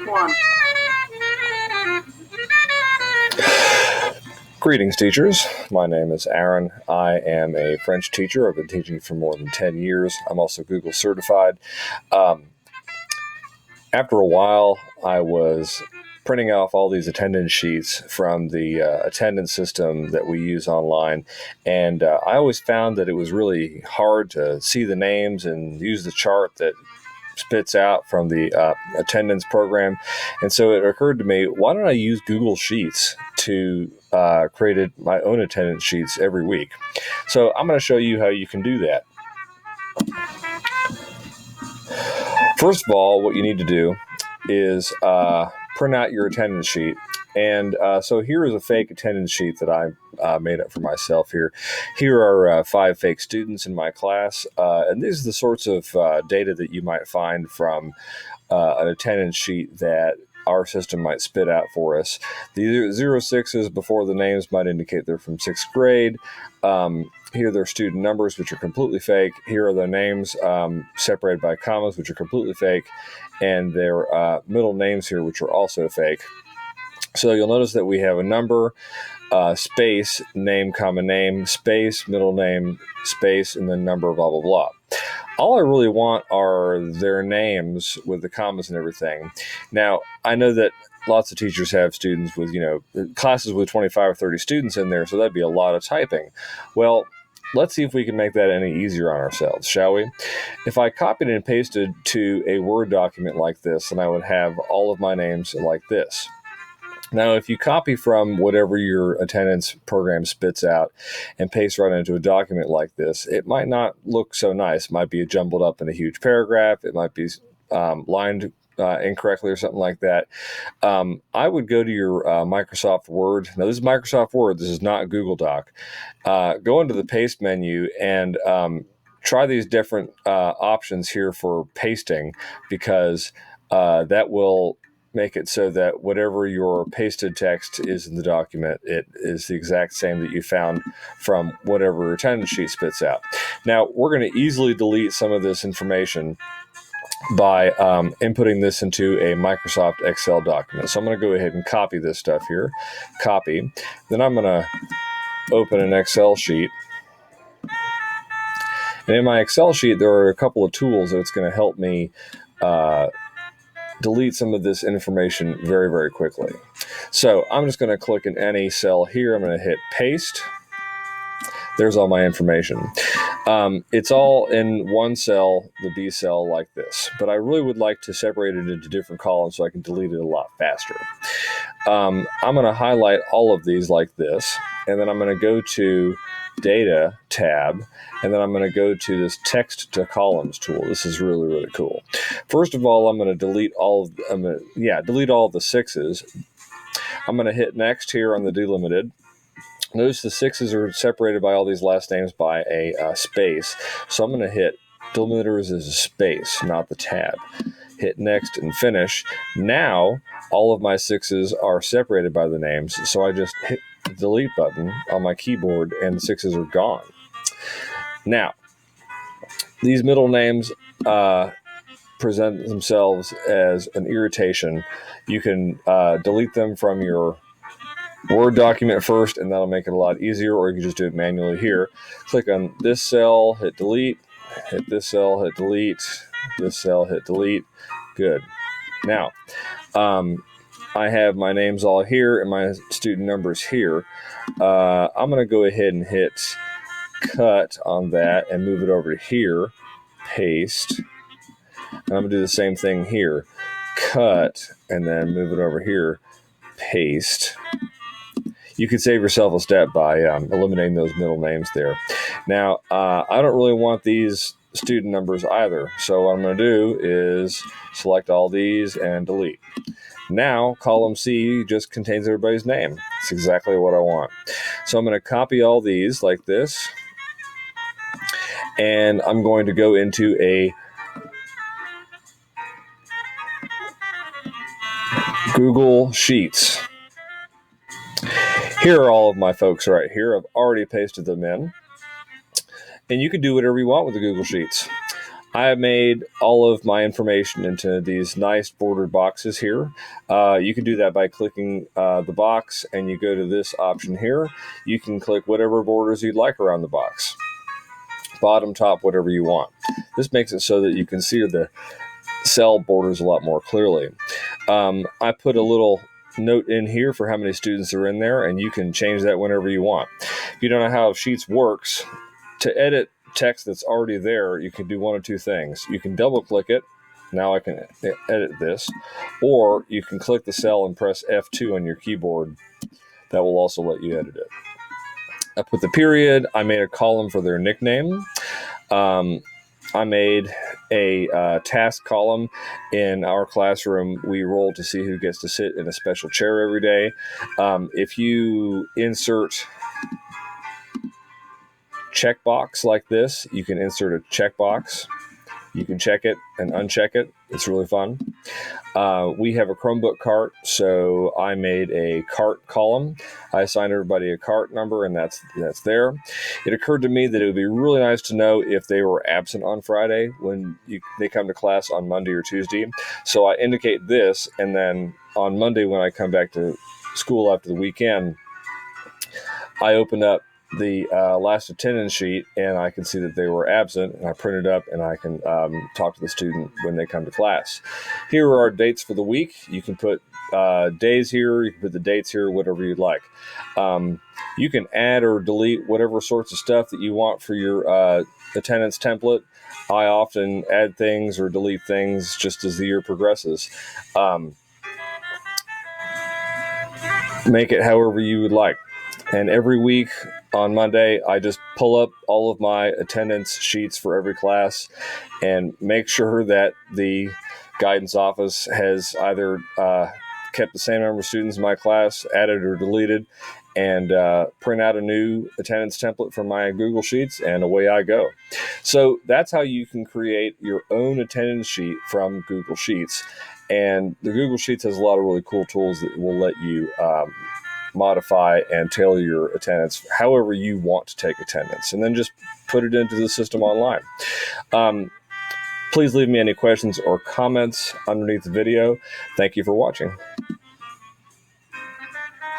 One. Greetings, teachers. My name is Aaron. I am a French teacher. I've been teaching for more than 10 years. I'm also Google certified. After a while, I was printing off all these attendance sheets from the attendance system that we use online. And I always found that it was really hard to see the names and use the chart that spits out from the attendance program. And so it occurred to me, why don't I use Google Sheets to create my own attendance sheets every week? So I'm going to show you how you can do that. First of all, what you need to do is print out your attendance sheet. And so here is a fake attendance sheet that I made up for myself here. Here are 5 fake students in my class. And these are the sorts of data that you might find from an attendance sheet that our system might spit out for us. The 06s before the names might indicate they're from 6th grade. Here are their student numbers, which are completely fake. Here are their names separated by commas, which are completely fake. And their middle names here, which are also fake. So you'll notice that we have a number, space, name, comma name, space, middle name, space, and then number, blah, blah, blah. All I really want are their names with the commas and everything. Now, I know that lots of teachers have students with, classes with 25 or 30 students in there, so that'd be a lot of typing. Well, let's see if we can make that any easier on ourselves, shall we? If I copied and pasted to a Word document like this, then I would have all of my names like this. Now, if you copy from whatever your attendance program spits out and paste right into a document like this, it might not look so nice. It might be jumbled up in a huge paragraph. It might be lined incorrectly or something like that. I would go to your Microsoft Word. Now, this is Microsoft Word. This is not Google Doc. Go into the paste menu and try these different options here for pasting, because that will make it so that whatever your pasted text is in the document, it is the exact same that you found from whatever attendance sheet spits out. Now, we're going to easily delete some of this information by inputting this into a Microsoft Excel document. So I'm going to go ahead and copy this stuff here. Copy. Then I'm going to open an Excel sheet. And in my Excel sheet, there are a couple of tools that's going to help me delete some of this information very, very quickly. So I'm just going to click in any cell here. I'm going to hit paste. There's all my information. It's all in one cell, the B cell, like this. But I really would like to separate it into different columns so I can delete it a lot faster. I'm going to highlight all of these like this, and then I'm going to go to Data tab, and then I'm going to go to this Text to Columns tool. This is really, really cool. First of all, I'm going to delete all of the 6s. I'm going to hit Next here on the delimited. Notice the 6s are separated by all these last names by a space. So I'm going to hit delimiters as a space, not the tab. Hit Next and Finish. Now, all of my 6s are separated by the names, so I just hit the delete button on my keyboard and the 6s are gone. Now, these middle names present themselves as an irritation. You can delete them from your Word document first, and that'll make it a lot easier, or you can just do it manually here. Click on this cell, hit delete, hit this cell, hit delete, this cell, hit delete. Good. Now, I have my names all here and my student numbers here. I'm going to go ahead and hit cut on that and move it over to here, paste. And I'm going to do the same thing here. Cut, and then move it over here, paste. You could save yourself a step by eliminating those middle names there. Now, I don't really want these student numbers either. So what I'm going to do is select all these and delete. Now, column C just contains everybody's name. It's exactly what I want. So I'm going to copy all these like this. And I'm going to go into a Google Sheets. Here are all of my folks right here. I've already pasted them in. And you can do whatever you want with the Google Sheets. I have made all of my information into these nice bordered boxes here. You can do that by clicking the box, and you go to this option here. You can click whatever borders you'd like around the box. Bottom, top, whatever you want. This makes it so that you can see the cell borders a lot more clearly. I put a little note in here for how many students are in there, and you can change that whenever you want. If you don't know how Sheets works, to edit text that's already there, you can do one of two things. You can double click it. Now I can edit this, or you can click the cell and press F2 on your keyboard. That will also let you edit it. I put the period. I made a column for their nickname. I made a task column. In our classroom, we roll to see who gets to sit in a special chair every day. If you insert checkbox like this, you can insert a checkbox. You can check it and uncheck it. It's really fun. We have a Chromebook cart, so I made a cart column. I assigned everybody a cart number, and that's there. It occurred to me that it would be really nice to know if they were absent on Friday when they come to class on Monday or Tuesday. So I indicate this, and then on Monday when I come back to school after the weekend, I open up the last attendance sheet, and I can see that they were absent, and I print it up, and I can talk to the student when they come to class. Here are our dates for the week. You can put days here, you can put the dates here, whatever you'd like. You can add or delete whatever sorts of stuff that you want for your attendance template. I often add things or delete things just as the year progresses. Make it however you would like. And every week on Monday, I just pull up all of my attendance sheets for every class and make sure that the guidance office has either kept the same number of students in my class, added or deleted, and print out a new attendance template from my Google Sheets, and away I go. So that's how you can create your own attendance sheet from Google Sheets. And the Google Sheets has a lot of really cool tools that will let you modify and tailor your attendance however you want to take attendance, and then just put it into the system online. Please leave me any questions or comments underneath the video. Thank you for watching.